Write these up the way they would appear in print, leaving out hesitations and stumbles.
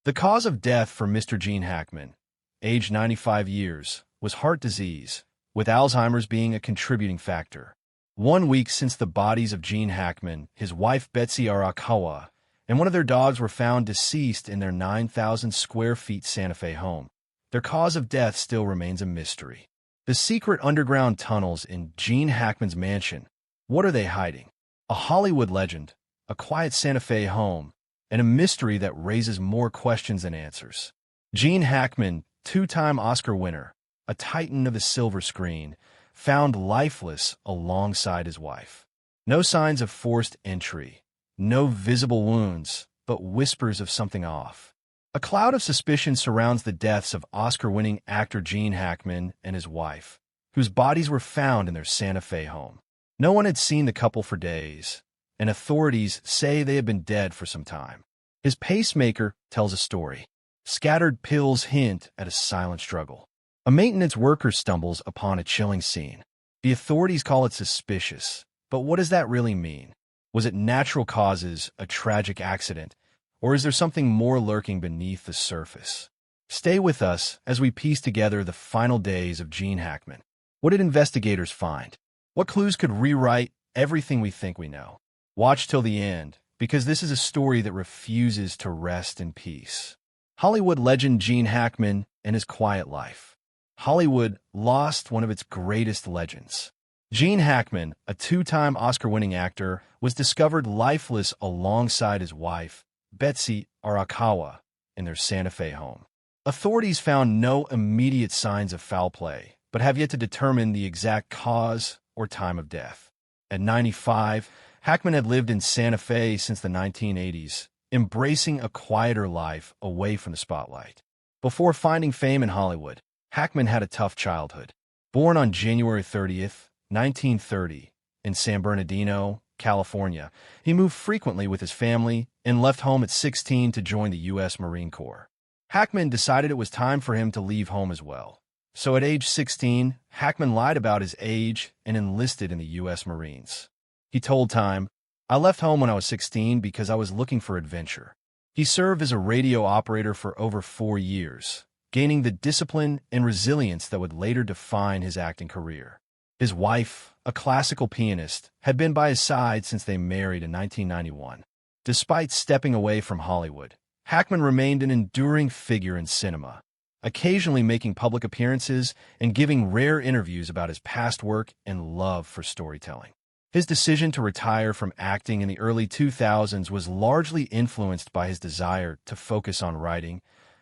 The cause of death for Mr. Gene Hackman, aged 95 years, was heart disease, with Alzheimer's being a contributing factor. 1 week since the bodies of Gene Hackman, his wife Betsy Arakawa, and one of their dogs were found deceased in their 9,000 square feet Santa Fe home, their cause of death still remains a mystery. The secret underground tunnels in Gene Hackman's mansion, what are they hiding? A Hollywood legend, a quiet Santa Fe home, and a mystery that raises more questions than answers. Gene Hackman, two-time Oscar winner, a titan of the silver screen, found lifeless alongside his wife. No signs of forced entry, no visible wounds, but whispers of something off. A cloud of suspicion surrounds the deaths of Oscar-winning actor Gene Hackman and his wife, whose bodies were found in their Santa Fe home. No one had seen the couple for days, and authorities say they had been dead for some time. His pacemaker tells a story. Scattered pills hint at a silent struggle. A maintenance worker stumbles upon a chilling scene. The authorities call it suspicious, but what does that really mean? Was it natural causes, a tragic accident, or is there something more lurking beneath the surface? Stay with us as we piece together the final days of Gene Hackman. What did investigators find? What clues could rewrite everything we think we know? Watch till the end, because this is a story that refuses to rest in peace. Hollywood legend Gene Hackman and his quiet life. Hollywood lost one of its greatest legends. Gene Hackman, a two-time Oscar-winning actor, was discovered lifeless alongside his wife, Betsy Arakawa, in their Santa Fe home. Authorities found no immediate signs of foul play, but have yet to determine the exact cause or time of death. At 95, Hackman had lived in Santa Fe since the 1980s, embracing a quieter life away from the spotlight. Before finding fame in Hollywood, Hackman had a tough childhood. Born on January 30th, 1930, in San Bernardino, California, he moved frequently with his family and left home at 16 to join the U.S. Marine Corps. Hackman decided it was time for him to leave home as well. So at age 16, Hackman lied about his age and enlisted in the U.S. Marines. He told Time, "I left home when I was 16 because I was looking for adventure." He served as a radio operator for over 4 years, gaining the discipline and resilience that would later define his acting career. His wife, a classical pianist, had been by his side since they married in 1991. Despite stepping away from Hollywood, Hackman remained an enduring figure in cinema, occasionally making public appearances and giving rare interviews about his past work and love for storytelling. His decision to retire from acting in the early 2000s was largely influenced by his desire to focus on writing,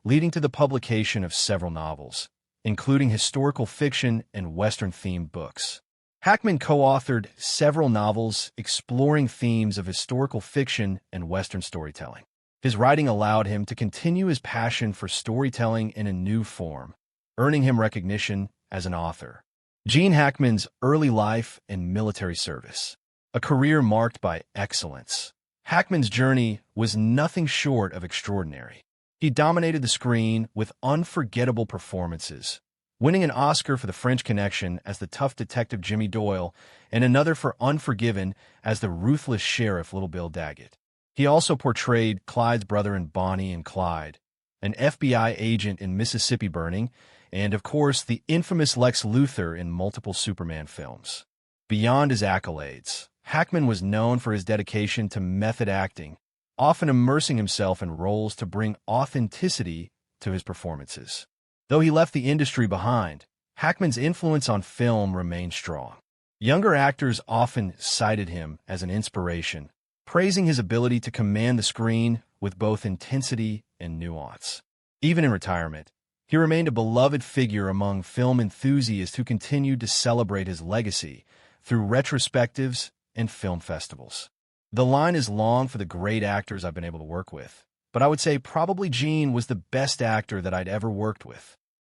leading to the publication of several novels, including historical fiction and Western-themed books. Hackman co-authored several novels exploring themes of historical fiction and Western storytelling. His writing allowed him to continue his passion for storytelling in a new form, earning him recognition as an author. Gene Hackman's early life and military service. A career marked by excellence. Hackman's journey was nothing short of extraordinary. He dominated the screen with unforgettable performances, winning an Oscar for The French Connection as the tough detective Jimmy Doyle and another for Unforgiven as the ruthless sheriff Little Bill Daggett. He also portrayed Clyde's brother in Bonnie and Clyde, an FBI agent in Mississippi Burning, and, of course, the infamous Lex Luthor in multiple Superman films. Beyond his accolades, Hackman was known for his dedication to method acting, often immersing himself in roles to bring authenticity to his performances. Though he left the industry behind, Hackman's influence on film remained strong. Younger actors often cited him as an inspiration, praising his ability to command the screen with both intensity and nuance. Even in retirement, he remained a beloved figure among film enthusiasts who continued to celebrate his legacy through retrospectives and film festivals. The line is long for the great actors I've been able to work with, but I would say probably Gene was the best actor that I'd ever worked with.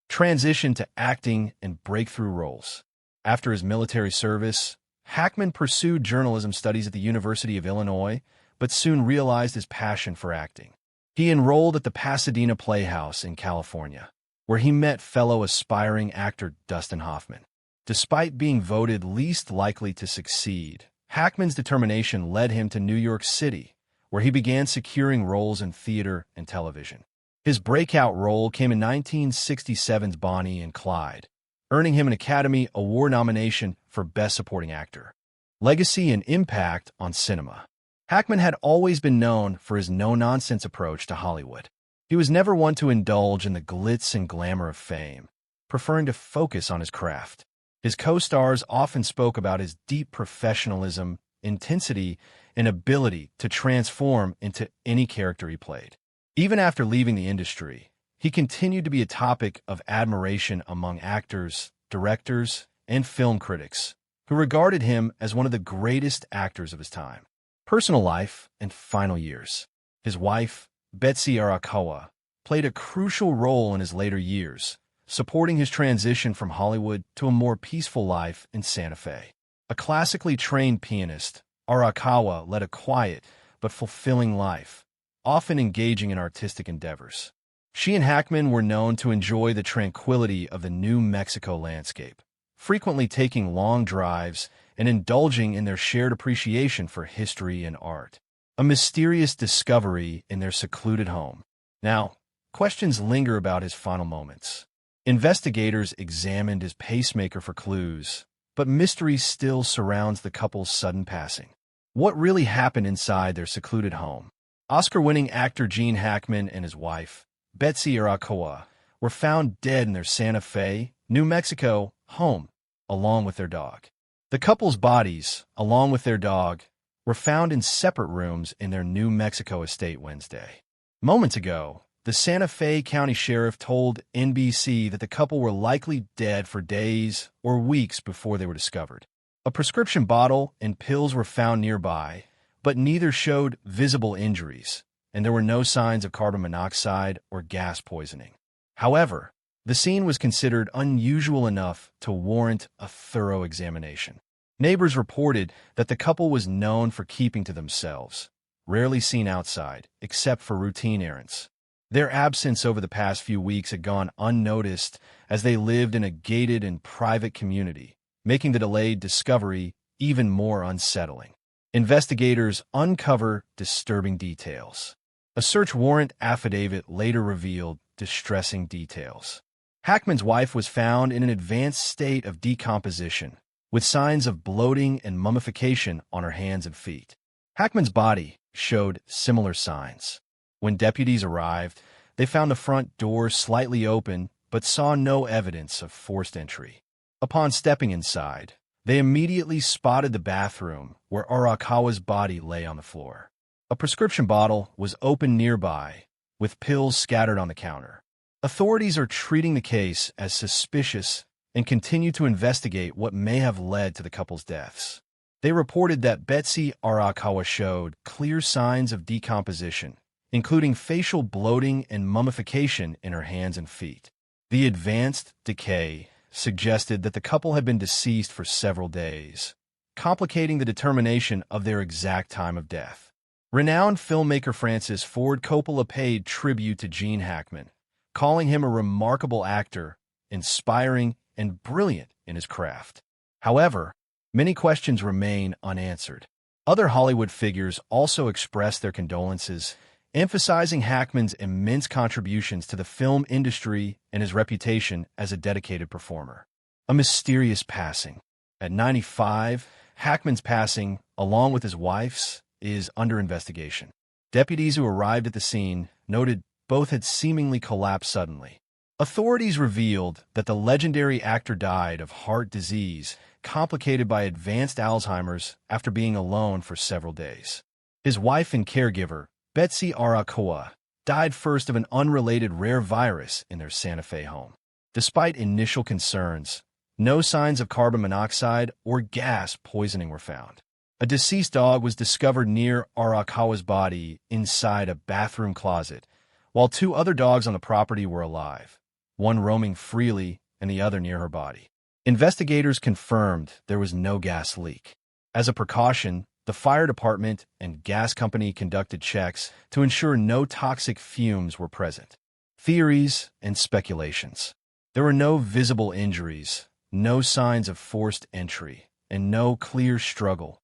Transition to acting and breakthrough roles. After his military service, Hackman pursued journalism studies at the University of Illinois, but soon realized his passion for acting. He enrolled at the Pasadena Playhouse in California, where he met fellow aspiring actor Dustin Hoffman. Despite being voted least likely to succeed, Hackman's determination led him to New York City, where he began securing roles in theater and television. His breakout role came in 1967's Bonnie and Clyde, earning him an Academy Award nomination for Best Supporting Actor. Legacy and impact on cinema. Hackman had always been known for his no-nonsense approach to Hollywood. He was never one to indulge in the glitz and glamour of fame, preferring to focus on his craft. His co-stars often spoke about his deep professionalism, intensity, and ability to transform into any character he played. Even after leaving the industry, he continued to be a topic of admiration among actors, directors, and film critics, who regarded him as one of the greatest actors of his time. Personal life and final years. His wife, Betsy Arakawa, played a crucial role in his later years, supporting his transition from Hollywood to a more peaceful life in Santa Fe. A classically trained pianist, Arakawa led a quiet but fulfilling life, often engaging in artistic endeavors. She and Hackman were known to enjoy the tranquility of the New Mexico landscape, frequently taking long drives and indulging in their shared appreciation for history and art. A mysterious discovery in their secluded home. Now, questions linger about his final moments. Investigators examined his pacemaker for clues, but mystery still surrounds the couple's sudden passing. What really happened inside their secluded home? Oscar-winning actor Gene Hackman and his wife, Betsy Arakawa, were found dead in their Santa Fe, New Mexico, home, along with their dog. The couple's bodies, along with their dog, were found in separate rooms in their New Mexico estate Wednesday. Moments ago, the Santa Fe County Sheriff told NBC that the couple were likely dead for days or weeks before they were discovered. A prescription bottle and pills were found nearby, but neither showed visible injuries, and there were no signs of carbon monoxide or gas poisoning. However, the scene was considered unusual enough to warrant a thorough examination. Neighbors reported that the couple was known for keeping to themselves, rarely seen outside, except for routine errands. Their absence over the past few weeks had gone unnoticed as they lived in a gated and private community, making the delayed discovery even more unsettling. Investigators uncover disturbing details. A search warrant affidavit later revealed distressing details. Hackman's wife was found in an advanced state of decomposition, with signs of bloating and mummification on her hands and feet. Hackman's body showed similar signs. When deputies arrived, they found the front door slightly open but saw no evidence of forced entry. Upon stepping inside, they immediately spotted the bathroom where Arakawa's body lay on the floor. A prescription bottle was open nearby, with pills scattered on the counter. Authorities are treating the case as suspicious and continue to investigate what may have led to the couple's deaths. They reported that Betsy Arakawa showed clear signs of decomposition, including facial bloating and mummification in her hands and feet. The advanced decay suggested that the couple had been deceased for several days, complicating the determination of their exact time of death. Renowned filmmaker Francis Ford Coppola paid tribute to Gene Hackman, calling him a remarkable actor, inspiring and brilliant in his craft. However, many questions remain unanswered. Other Hollywood figures also expressed their condolences, emphasizing Hackman's immense contributions to the film industry and his reputation as a dedicated performer. A mysterious passing. At 95, Hackman's passing, along with his wife's, is under investigation. Deputies who arrived at the scene noted both had seemingly collapsed suddenly. Authorities revealed that the legendary actor died of heart disease, complicated by advanced Alzheimer's after being alone for several days. His wife and caregiver, Betsy Arakawa, died first of an unrelated rare virus in their Santa Fe home. Despite initial concerns, no signs of carbon monoxide or gas poisoning were found. A deceased dog was discovered near Arakawa's body inside a bathroom closet, while two other dogs on the property were alive, one roaming freely and the other near her body. Investigators confirmed there was no gas leak. As a precaution, the fire department and gas company conducted checks to ensure no toxic fumes were present. Theories and speculations. There were no visible injuries, no signs of forced entry, and no clear struggle,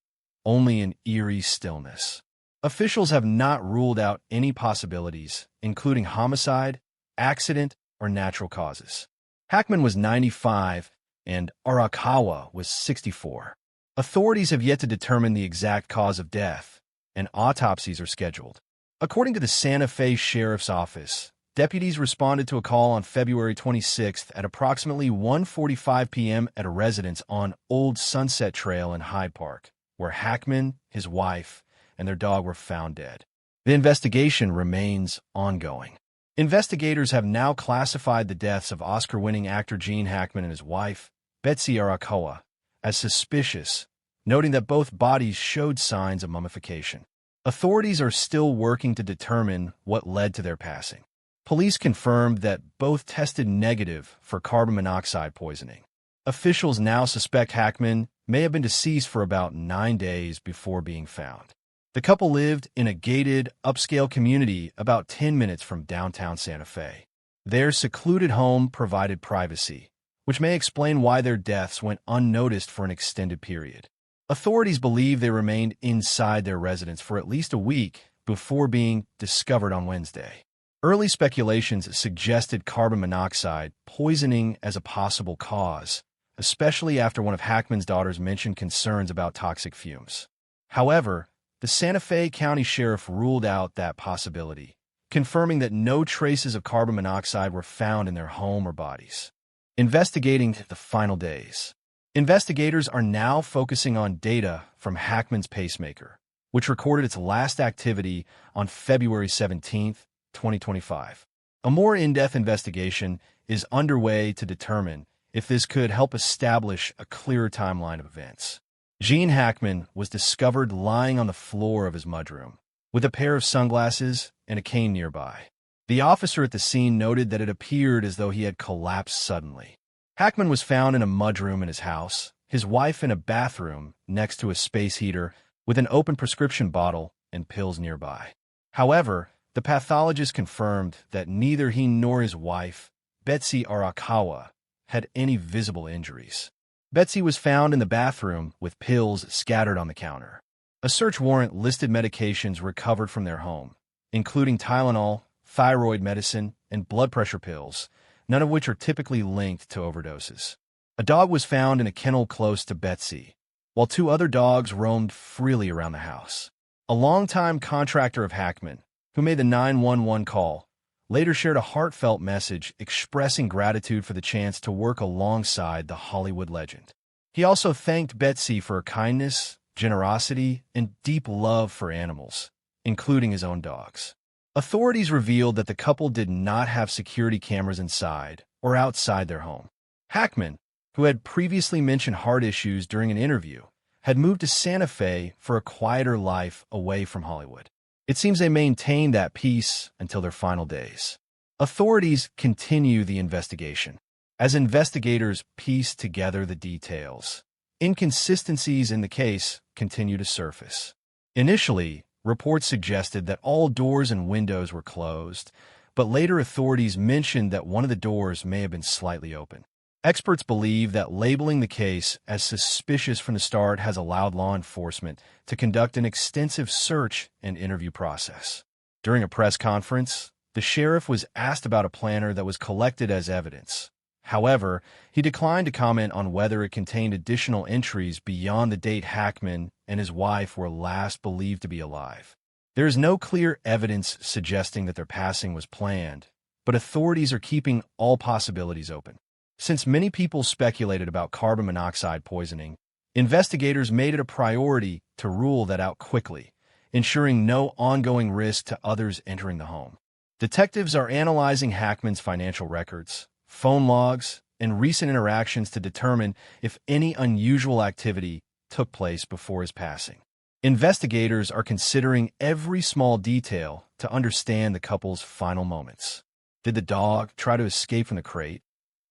only an eerie stillness. Officials have not ruled out any possibilities, including homicide, accident, or natural causes. Hackman was 95 and Arakawa was 64. Authorities have yet to determine the exact cause of death, and autopsies are scheduled. According to the Santa Fe Sheriff's Office, deputies responded to a call on February 26th at approximately 1:45 p.m. at a residence on Old Sunset Trail in Hyde Park, where Hackman, his wife, and their dog were found dead. The investigation remains ongoing. Investigators have now classified the deaths of Oscar-winning actor Gene Hackman and his wife, Betsy Arakawa, as suspicious, noting that both bodies showed signs of mummification. Authorities are still working to determine what led to their passing. Police confirmed that both tested negative for carbon monoxide poisoning. Officials now suspect Hackman may have been deceased for about 9 days before being found. The couple lived in a gated, upscale community about 10 minutes from downtown Santa Fe. Their secluded home provided privacy, which may explain why their deaths went unnoticed for an extended period. Authorities believe they remained inside their residence for at least a week before being discovered on Wednesday. Early speculations suggested carbon monoxide poisoning as a possible cause, especially after one of Hackman's daughters mentioned concerns about toxic fumes. However, the Santa Fe County Sheriff ruled out that possibility, confirming that no traces of carbon monoxide were found in their home or bodies. Investigating the final days. Investigators are now focusing on data from Hackman's pacemaker, which recorded its last activity on February 17, 2025. A more in-depth investigation is underway to determine if this could help establish a clearer timeline of events. Gene Hackman was discovered lying on the floor of his mudroom, with a pair of sunglasses and a cane nearby. The officer at the scene noted that it appeared as though he had collapsed suddenly. Hackman was found in a mudroom in his house, his wife in a bathroom next to a space heater with an open prescription bottle and pills nearby. However, the pathologist confirmed that neither he nor his wife, Betsy Arakawa, had any visible injuries. Betsy was found in the bathroom with pills scattered on the counter. A search warrant listed medications recovered from their home, including Tylenol, thyroid medicine, and blood pressure pills, none of which are typically linked to overdoses. A dog was found in a kennel close to Betsy, while 2 other dogs roamed freely around the house. A longtime contractor of Hackman, who made the 911 call, later shared a heartfelt message expressing gratitude for the chance to work alongside the Hollywood legend. He also thanked Betsy for her kindness, generosity, and deep love for animals, including his own dogs. Authorities revealed that the couple did not have security cameras inside or outside their home. Hackman, who had previously mentioned heart issues during an interview, had moved to Santa Fe for a quieter life away from Hollywood. It seems they maintained that peace until their final days. Authorities continue the investigation. As investigators piece together the details, inconsistencies in the case continue to surface. Initially, reports suggested that all doors and windows were closed, but later authorities mentioned that one of the doors may have been slightly open. Experts believe that labeling the case as suspicious from the start has allowed law enforcement to conduct an extensive search and interview process. During a press conference, the sheriff was asked about a planner that was collected as evidence. However, he declined to comment on whether it contained additional entries beyond the date Hackman and his wife were last believed to be alive. There is no clear evidence suggesting that their passing was planned, but authorities are keeping all possibilities open. Since many people speculated about carbon monoxide poisoning, investigators made it a priority to rule that out quickly, ensuring no ongoing risk to others entering the home. Detectives are analyzing Hackman's financial records, phone logs, and recent interactions to determine if any unusual activity took place before his passing. Investigators are considering every small detail to understand the couple's final moments. Did the dog try to escape from the crate?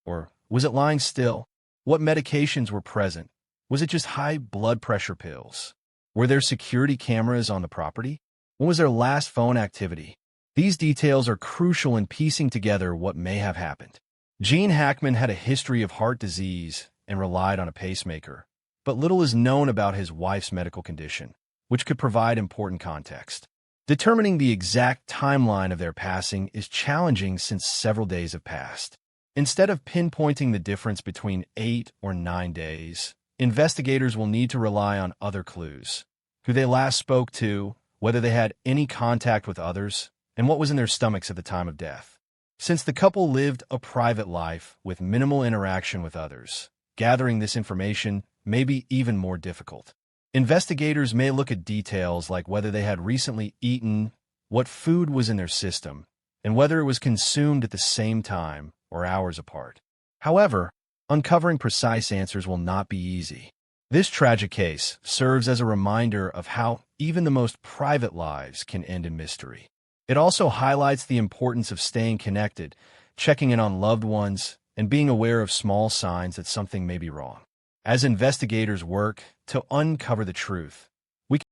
Or was it lying still? What medications were present? Was it just high blood pressure pills? Were there security cameras on the property? When was their last phone activity? These details are crucial in piecing together what may have happened. Gene Hackman had a history of heart disease and relied on a pacemaker, but little is known about his wife's medical condition. which could provide important context. Determining the exact timeline of their passing is challenging since several days have passed. Instead of pinpointing the difference between 8 or 9 days, investigators will need to rely on other clues: who they last spoke to, whether they had any contact with others, and what was in their stomachs at the time of death. Since the couple lived a private life with minimal interaction with others, gathering this information may be even more difficult. Investigators may look at details like whether they had recently eaten, what food was in their system, and whether it was consumed at the same time or hours apart. However, uncovering precise answers will not be easy. This tragic case serves as a reminder of how even the most private lives can end in mystery. It also highlights the importance of staying connected, checking in on loved ones, and being aware of small signs that something may be wrong. As investigators work to uncover the truth,